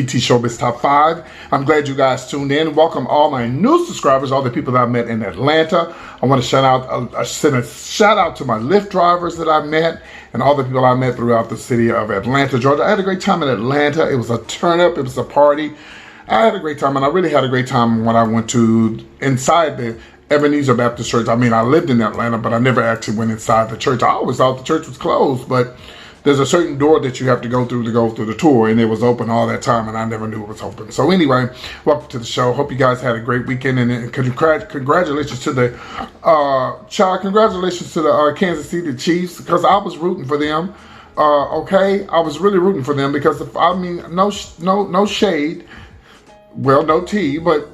PT Showbiz Top 5. I'm glad you guys tuned in. Welcome all my new subscribers, all the people that I met in Atlanta. I want to send a shout out to my Lyft drivers that I met and all the people I met throughout the city of Atlanta, Georgia. I had a great time in Atlanta. It was a turn up. It was a party. I had a great time, and I really had a great time when I went to inside the Ebenezer Baptist Church. I mean, I lived in Atlanta, but I never actually went inside the church. I always thought the church was closed, but there's a certain door that you have to go through the tour, and it was open all that time, and I never knew it was open. So anyway, welcome to the show. Hope you guys had a great weekend, and congratulations to the congratulations to the Kansas City Chiefs, because I was rooting for them. Okay, I was really rooting for them because no shade, well, no tea, but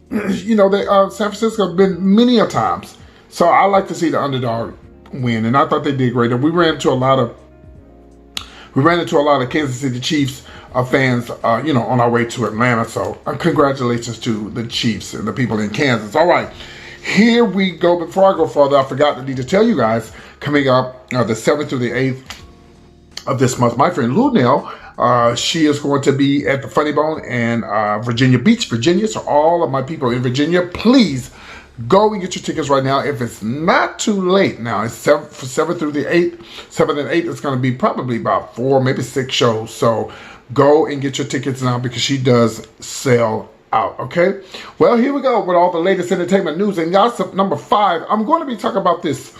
you know, San Francisco have been many a times. So I like to see the underdog win, and I thought they did great. And we ran into a lot of Kansas City Chiefs fans, on our way to Atlanta. So congratulations to the Chiefs and the people in Kansas. All right, here we go. Before I go further, I forgot to need to tell you guys, coming up the 7th through the 8th of this month, my friend Lunel, she is going to be at the Funny Bone in Virginia Beach, Virginia. So all of my people in Virginia, please go and get your tickets right now. If it's not too late now, it's 7 through the 8th. 7 and 8 is going to be probably about 4, maybe 6 shows. So go and get your tickets now because she does sell out. Okay. Well, here we go with all the latest entertainment news and gossip. Number 5, I'm going to be talking about this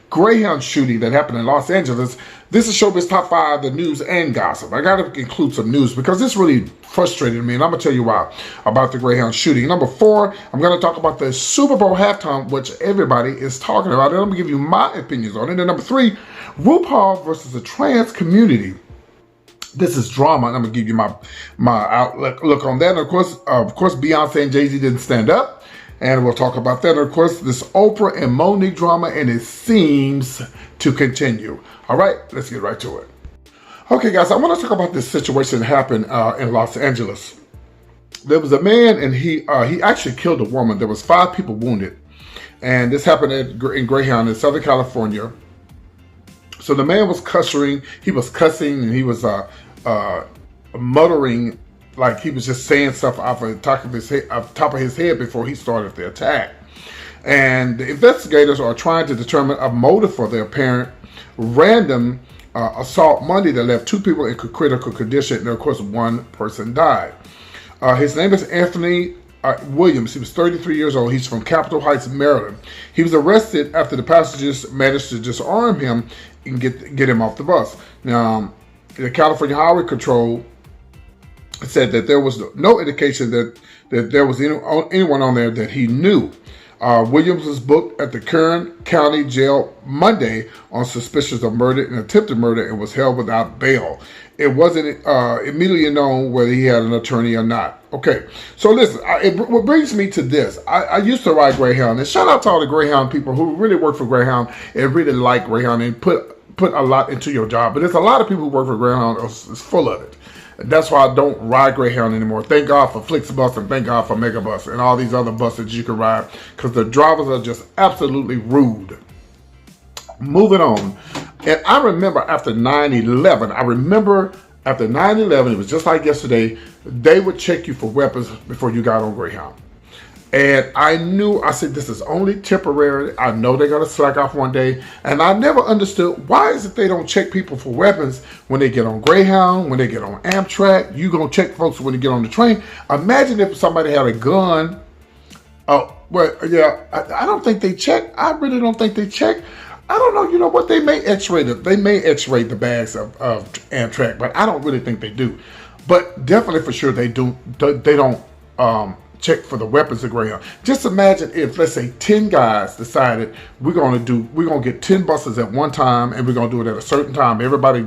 Greyhound shooting that happened in Los Angeles. This is Showbiz Top 5, the news and gossip. I got to include some news because this really frustrated me, and I'm going to tell you why about the Greyhound shooting. Number 4, I'm going to talk about the Super Bowl halftime, which everybody is talking about, and I'm going to give you my opinions on it. And number 3, RuPaul versus the trans community. This is drama, and I'm going to give you my outlook on that. And of course, Beyonce and Jay-Z didn't stand up. And we'll talk about that. And of course, this Oprah and Monique drama, and it seems to continue. All right, let's get right to it. Okay, guys, I want to talk about this situation that happened in Los Angeles. There was a man, and he actually killed a woman. There was 5 people wounded. And this happened in Greyhound in Southern California. So the man was cussing, and he was muttering, like he was just saying stuff off the top of his head before he started the attack. And the investigators are trying to determine a motive for the apparent random assault Monday that left 2 people in critical condition, and of course 1 person died. His name is Anthony Williams. He was 33 years old. He's from Capitol Heights, Maryland. He was arrested after the passengers managed to disarm him and get him off the bus. Now, the California Highway Patrol said that there was no indication that there was anyone on there that he knew. Williams was booked at the Kern County Jail Monday on suspicions of murder and attempted murder and was held without bail. It wasn't immediately known whether he had an attorney or not. Okay, so listen, what brings me to this, I used to ride Greyhound, and shout out to all the Greyhound people who really work for Greyhound and really like Greyhound and put a lot into your job. But there's a lot of people who work for Greyhound is full of it. That's why I don't ride Greyhound anymore. Thank God for Flixbus and thank God for Megabus and all these other buses you can ride, because the drivers are just absolutely rude. Moving on. And I remember after 9/11, it was just like yesterday, they would check you for weapons before you got on Greyhound. And I said, this is only temporary. I know they're going to slack off one day. And I never understood, why is it they don't check people for weapons when they get on Greyhound, when they get on Amtrak? You going to check folks when they get on the train. Imagine if somebody had a gun. I don't think they check. I really don't think they check. I don't know. You know what? They may X-ray the bags of Amtrak, but I don't really think they do. But definitely for sure they do. They don't check for the weapons of Greyhound. Just imagine if, let's say, 10 guys decided we're gonna get 10 buses at one time, and we're gonna do it at a certain time. Everybody,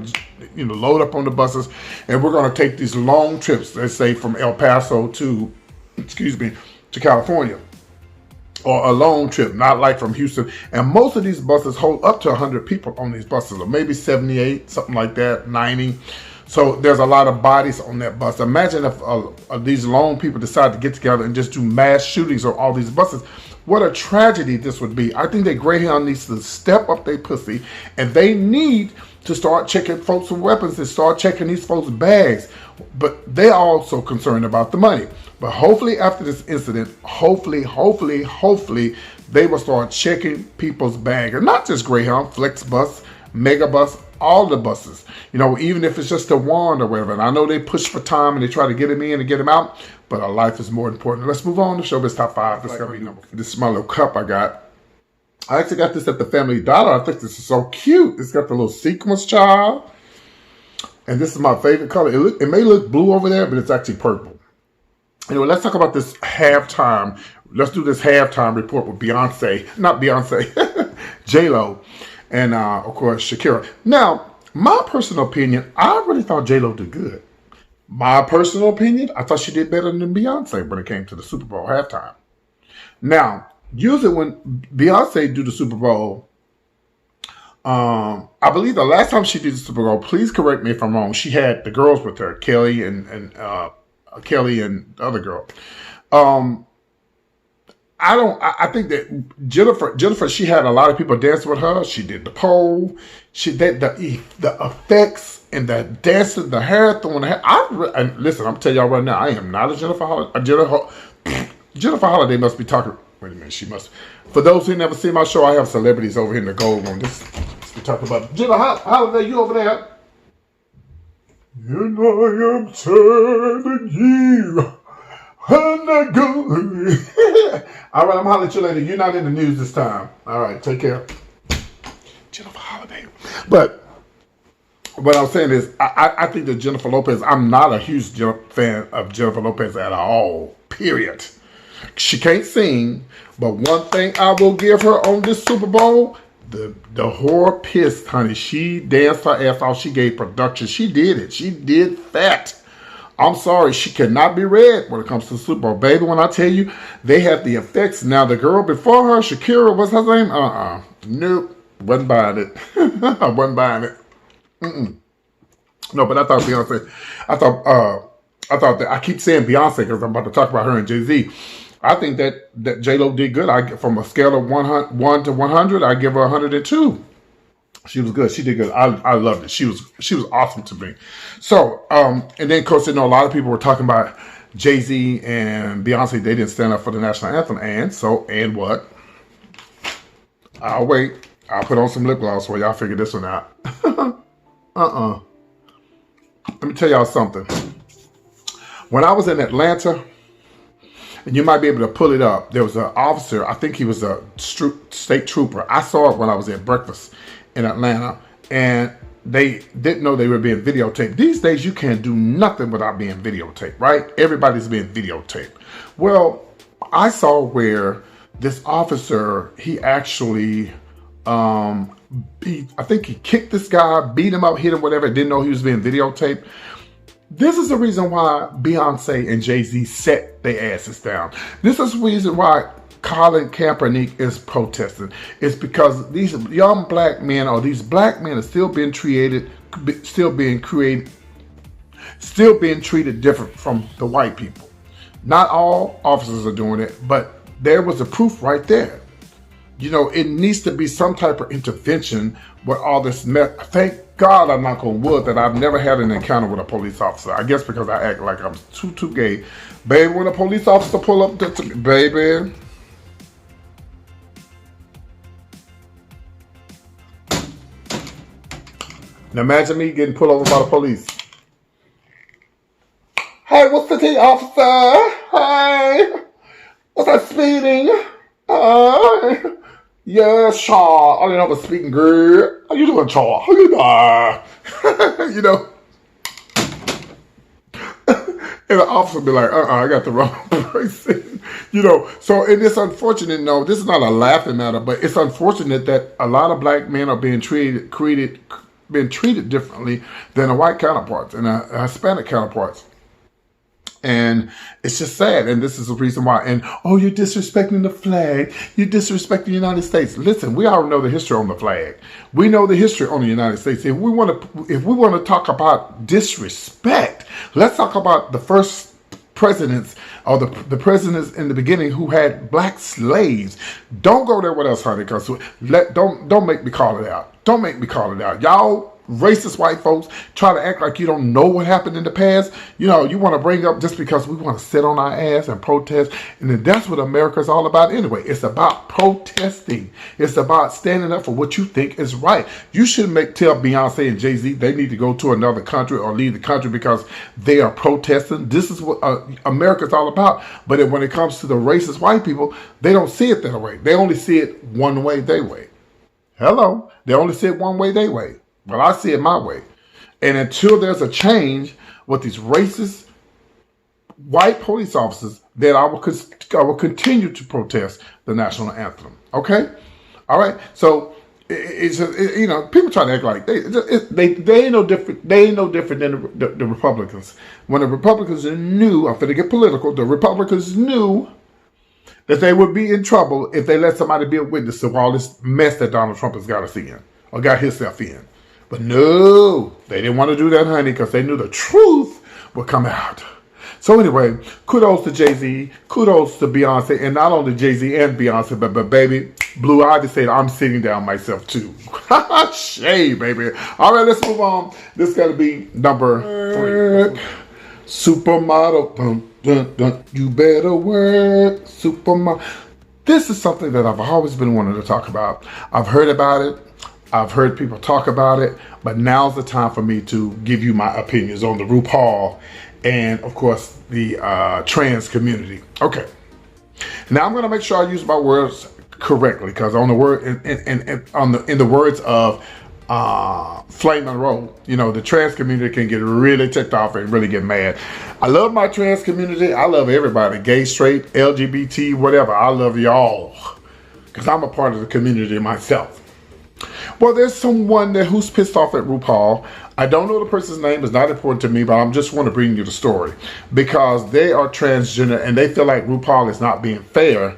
load up on the buses, and we're gonna take these long trips. Let's say from El Paso to California, or a long trip, not like from Houston. And most of these buses hold up to 100 people on these buses, or maybe 78, something like that, 90. So there's a lot of bodies on that bus. Imagine if these lone people decide to get together and just do mass shootings on all these buses. What a tragedy this would be. I think that Greyhound needs to step up their pussy, and they need to start checking folks with weapons and start checking these folks' bags. But they're also concerned about the money. But hopefully after this incident, hopefully, they will start checking people's bags. And not just Greyhound, Flexbus, Megabus, all the buses. You know, even if it's just a wand or whatever. And I know they push for time and they try to get him in and get him out, but a life is more important. Let's move on to Showbiz Top 5. This is my little cup I got. I actually got this at the Family Dollar. I think this is so cute. It's got the little sequins, child. And this is my favorite color. It may look blue over there, but it's actually purple. Anyway, let's talk about this halftime. Let's do this halftime report with Beyonce. Not Beyonce. J-Lo. And, of course, Shakira. Now, my personal opinion, I really thought J-Lo did good. My personal opinion, I thought she did better than Beyonce when it came to the Super Bowl halftime. Now, usually when Beyonce do the Super Bowl, I believe the last time she did the Super Bowl, please correct me if I'm wrong, she had the girls with her, Kelly and the other girl. I think that Jennifer, she had a lot of people dance with her. She did the pole. She did the effects and the dancing, the hair, throwing the hair. And listen, I'm telling y'all right now, I am not a Jennifer Holiday. Jennifer Holiday must be talking. Wait a minute, she must. For those who never seen my show, I have celebrities over here in the gold room. We're talking about Jennifer Holiday. You over there? And I am telling you. And I go. All right, I'm hollering at you later. You're not in the news this time. All right, take care. Jennifer Holiday. But what I'm saying is, I think that Jennifer Lopez, I'm not a huge fan of Jennifer Lopez at all, period. She can't sing, but one thing I will give her on this Super Bowl, the whore pissed, honey. She danced her ass off. She gave production. She did it. She did that. I'm sorry, she cannot be read when it comes to the Super Bowl. Baby, when I tell you, they have the effects. Now, the girl before her, Shakira, what's her name? Nope. Wasn't buying it. I wasn't buying it. No, but I thought Beyonce, I thought that, I keep saying Beyonce because I'm about to talk about her and Jay-Z. I think that J-Lo did good. From a scale of 1 to 100, I give her 102. She was good. She did good. I loved it. She was awesome to me. So, and then, of course, a lot of people were talking about Jay-Z and Beyonce. They didn't stand up for the national anthem. And what? I'll wait. I'll put on some lip gloss while y'all figure this one out. Let me tell y'all something. When I was in Atlanta, and you might be able to pull it up, there was an officer. I think he was a state trooper. I saw it when I was at breakfast in Atlanta, and they didn't know they were being videotaped. These days, you can't do nothing without being videotaped, right? Everybody's being videotaped. Well, I saw where this officer, he actually, I think he kicked this guy, beat him up, hit him, whatever, didn't know he was being videotaped. This is the reason why Beyonce and Jay-Z set their asses down. This is the reason why Colin Kaepernick is protesting. It's because these young black men, or these black men, are still being treated different from the white people. Not all officers are doing it, but there was the proof right there. It needs to be some type of intervention with all this mess. Thank God I'm knock on wood that I've never had an encounter with a police officer. I guess because I act like I'm too gay. Baby, when a police officer pull up to me, baby. Now imagine me getting pulled over by the police. Hey, what's the tea, officer? Hey, what's that speeding? Yeah, Shaw. I didn't know I was speaking good. How you doing, Shaw? How you doing? And the officer be like, I got the wrong person. So it's unfortunate. No, this is not a laughing matter, but it's unfortunate that a lot of black men are being treated differently than the white counterparts and Hispanic counterparts. And it's just sad. And this is the reason why. And, you're disrespecting the flag. You're disrespecting the United States. Listen, we already know the history on the flag. We know the history on the United States. If we want to talk about disrespect, let's talk about the first presidents or the presidents in the beginning who had black slaves. Don't go there with us, honey, because don't make me call it out. Don't make me call it out. Y'all racist white folks try to act like you don't know what happened in the past. You know, you want to bring up just because we want to sit on our ass and protest. And then that's what America's all about anyway. It's about protesting. It's about standing up for what you think is right. You shouldn't tell Beyonce and Jay-Z they need to go to another country or leave the country because they are protesting. This is what America's all about. But when it comes to the racist white people, they don't see it that way. They only see it one way, they way. Hello. They only see it one way, they way. Well, I see it my way. And until there's a change with these racist white police officers, then I will continue to protest the national anthem. Okay? All right? So, you know, people try to act like they ain't no different. They ain't no different than the Republicans. When the Republicans knew, I'm finna get political, the Republicans knew that they would be in trouble if they let somebody be a witness to all this mess that Donald Trump has got us in, or got himself in. But no, they didn't want to do that, honey, because they knew the truth would come out. So anyway, kudos to Jay-Z, kudos to Beyonce, and not only Jay-Z and Beyonce, but baby, Blue Ivy said, I'm sitting down myself too. Shame, baby. All right, let's move on. This got to be number 3. Supermodel, dun, dun, dun. You better work, supermodel. This is something that I've always been wanting to talk about. I've heard about it. I've heard people talk about it, but now's the time for me to give you my opinions on the RuPaul and, of course, the trans community. Okay. Now I'm going to make sure I use my words correctly, because on the word in the words of Flame Monroe, you know, the trans community can get really ticked off and really get mad. I love my trans community. I love everybody, gay, straight, LGBT, whatever. I love y'all, because I'm a part of the community myself. Well, there's someone there who's pissed off at RuPaul. I don't know the person's name. It's not important to me, but I just want to bring you the story because they are transgender and they feel like RuPaul is not being fair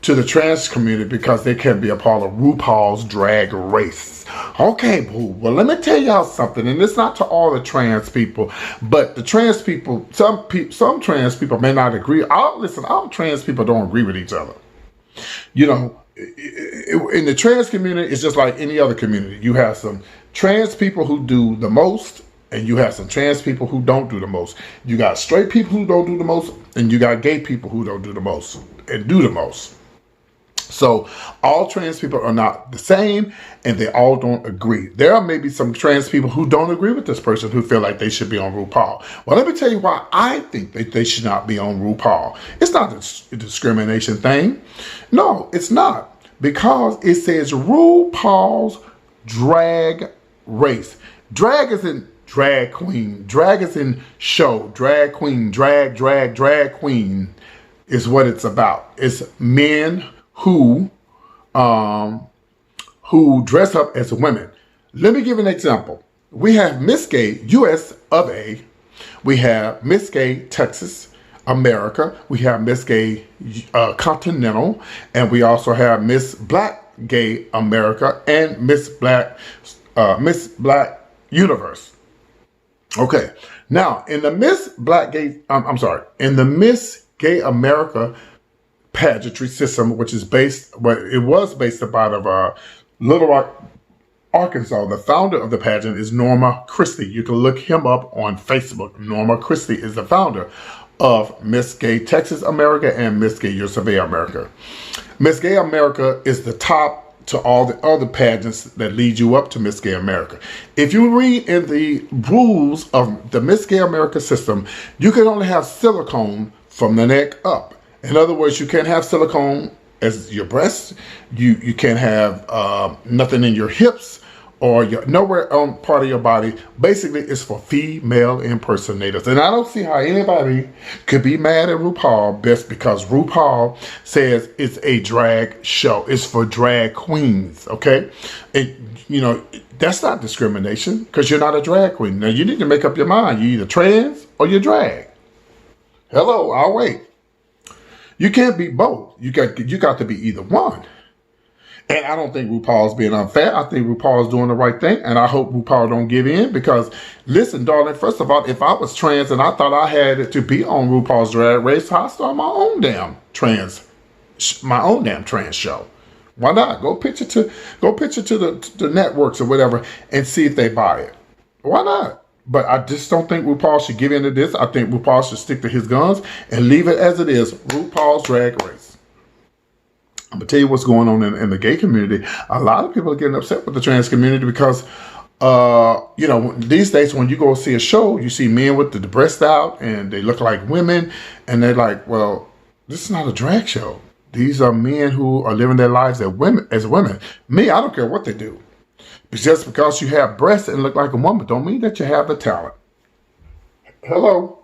to the trans community because they can't be a part of RuPaul's drag race. Okay, boo. Well, let me tell y'all something, and it's not to all the trans people, but the trans people, some trans people may not agree. All trans people don't agree with each other. You know, in the trans community, it's just like any other community. You have some trans people who do the most, and you have some trans people who don't do the most. You got straight people who don't do the most, and you got gay people who don't do the most and do the most. So all trans people are not the same, and they all don't agree. There are maybe some trans people who don't agree with this person who feel like they should be on RuPaul. Well, let me tell you why I think that they should not be on RuPaul. It's not a discrimination thing. No, it's not. Because it says RuPaul's drag race. Drag is in drag queen. Drag is in show. Drag queen. Drag queen is what it's about. It's men who dress up as women. Let me give an example. We have Miss Gay, US of A. We have Miss Gay, Texas, America. We have Miss Gay, Continental. And we also have Miss Black Gay America and Miss Black Universe. Okay. Now, in the Miss Gay America pageantry system, which is was based out of Little Rock, Arkansas. The founder of the pageant is Norma Christie. You can look him up on Facebook. Norma Christie is the founder of Miss Gay Texas America and Miss Gay US of A America. Miss Gay America is the top to all the other pageants that lead you up to Miss Gay America. If you read in the rules of the Miss Gay America system, you can only have silicone from the neck up. In other words, you can't have silicone as your breasts. You can't have nothing in your hips or nowhere on part of your body. Basically, it's for female impersonators. And I don't see how anybody could be mad at RuPaul just because RuPaul says it's a drag show. It's for drag queens, okay? That's not discrimination because you're not a drag queen. Now, you need to make up your mind. You're either trans or you're drag. Hello, I'll wait. You can't be both. You got to be either one. And I don't think RuPaul's being unfair. I think RuPaul's doing the right thing, and I hope RuPaul don't give in because, listen, darling, first of all, if I was trans and I thought I had to be on RuPaul's Drag Race, I'd start my own damn trans show. Why not? Go pitch it to the networks or whatever and see if they buy it. Why not? But I just don't think RuPaul should give in to this. I think RuPaul should stick to his guns and leave it as it is. RuPaul's Drag Race. I'm going to tell you what's going on in the gay community. A lot of people are getting upset with the trans community because, these days when you go see a show, you see men with the breast out and they look like women. And they're like, well, this is not a drag show. These are men who are living their lives as women. Me, I don't care what they do. Just because you have breasts and look like a woman don't mean that you have the talent. Hello?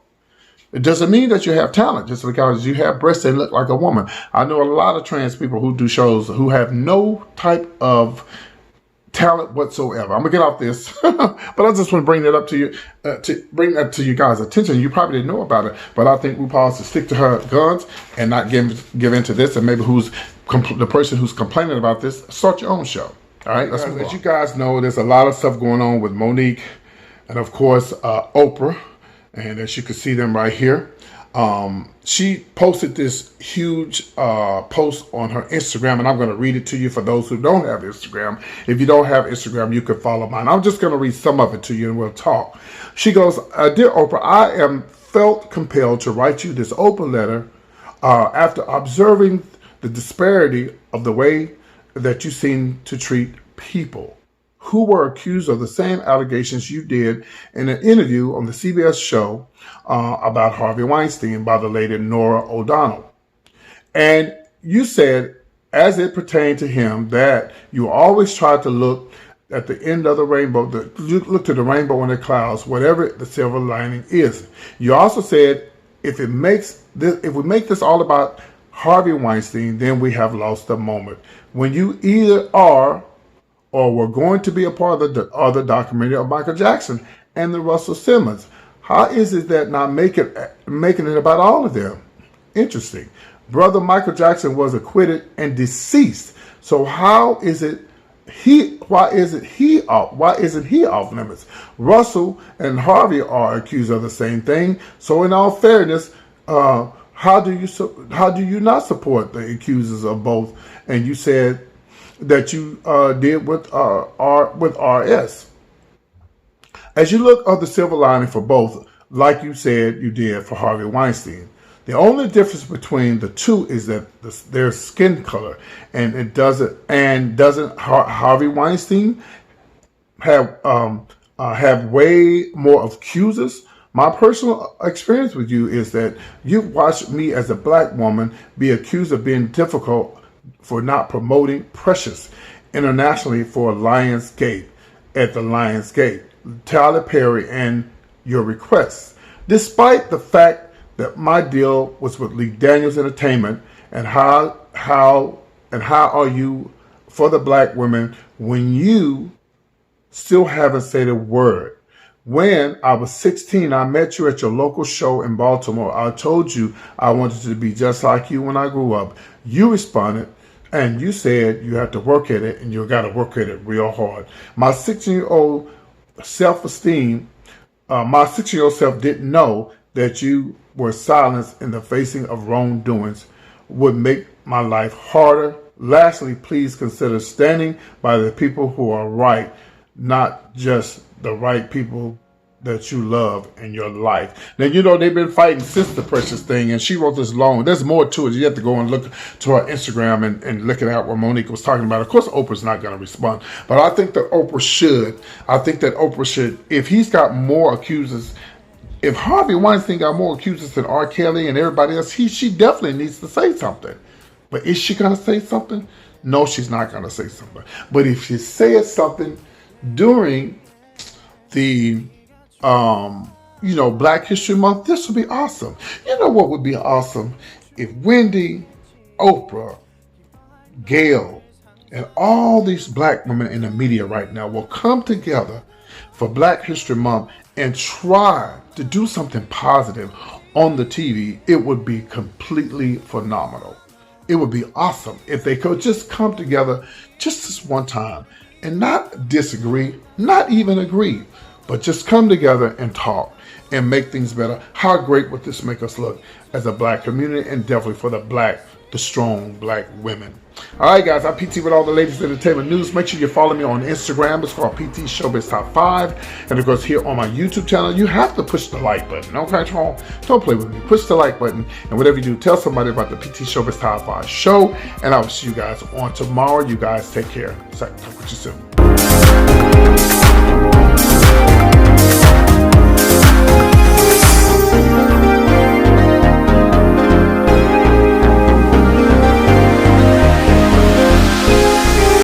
It doesn't mean that you have talent just because you have breasts and look like a woman. I know a lot of trans people who do shows who have no type of talent whatsoever. I'm gonna get off this, but I just want to bring that up to you, to bring that to you guys' attention. You probably didn't know about it, but I think RuPaul should stick to her guns and not give in to this. And maybe the person who's complaining about this, start your own show. All right, let's move on. As you guys know, there's a lot of stuff going on with Monique and of course Oprah. And as you can see them right here, she posted this huge post on her Instagram, and I'm going to read it to you for those who don't have Instagram. If you don't have Instagram, you can follow mine. I'm just going to read some of it to you, and we'll talk. She goes, Dear Oprah, I am felt compelled to write you this open letter after observing the disparity of the way that you seem to treat people who were accused of the same allegations you did in an interview on the CBS show about Harvey Weinstein by the lady Nora O'Donnell. And you said, as it pertained to him, that you always tried to look at the end of the rainbow, look to the rainbow in the clouds, whatever the silver lining is. You also said, if we make this all about Harvey Weinstein, then we have lost the moment. When you either are or were going to be a part of the other documentary of Michael Jackson and the Russell Simmons. How is it that not making it about all of them? Interesting. Brother Michael Jackson was acquitted and deceased. So why isn't he off limits? Russell and Harvey are accused of the same thing. So in all fairness, how do you not support the accusers of both? And you said that you did with RS. As you look at the silver lining for both, like you said you did for Harvey Weinstein, the only difference between the two is that their skin color, and doesn't Harvey Weinstein have way more accusers? My personal experience with you is that you've watched me as a black woman be accused of being difficult for not promoting Precious internationally for Lionsgate at the Lionsgate, Tyler Perry, and your requests. Despite the fact that my deal was with Lee Daniels Entertainment, and how are you for the black women when you still haven't said a word? When I was 16, I met you at your local show in Baltimore. I told you I wanted to be just like you when I grew up. You responded, and you said you have to work at it, and you got to work at it real hard. My 16-year-old self-esteem, my 16-year-old self didn't know that you were silenced in the facing of wrongdoings would make my life harder. Lastly, please consider standing by the people who are right, not just the right people that you love in your life. Now, they've been fighting since the Precious thing, and she wrote this long. There's more to it. You have to go and look to her Instagram and look it out what Monique was talking about. Of course, Oprah's not going to respond, but I think that Oprah should. I think that Oprah should, if he's got more accusers, if Harvey Weinstein got more accusers than R. Kelly and everybody else, she definitely needs to say something. But is she going to say something? No, she's not going to say something. But if she says something during the Black History Month, this would be awesome. You know what would be awesome? If Wendy, Oprah, Gail, and all these black women in the media right now will come together for Black History Month and try to do something positive on the TV. It would be completely phenomenal. it would be awesome if they could just come together just this one time and not disagree, not even agree, but just come together and talk and make things better. How great would this make us look as a black community, and definitely for the strong black women. All right, guys, I PT with all the ladies entertainment news. Make sure you follow me on Instagram. It's called PT Showbiz Top 5. And of course, here on my YouTube channel, you have to push the like button. Okay, don't play with me. Push the like button. And whatever you do, tell somebody about the PT Showbiz Top 5 show. And I will see you guys on tomorrow. You guys take care. Talk with you soon.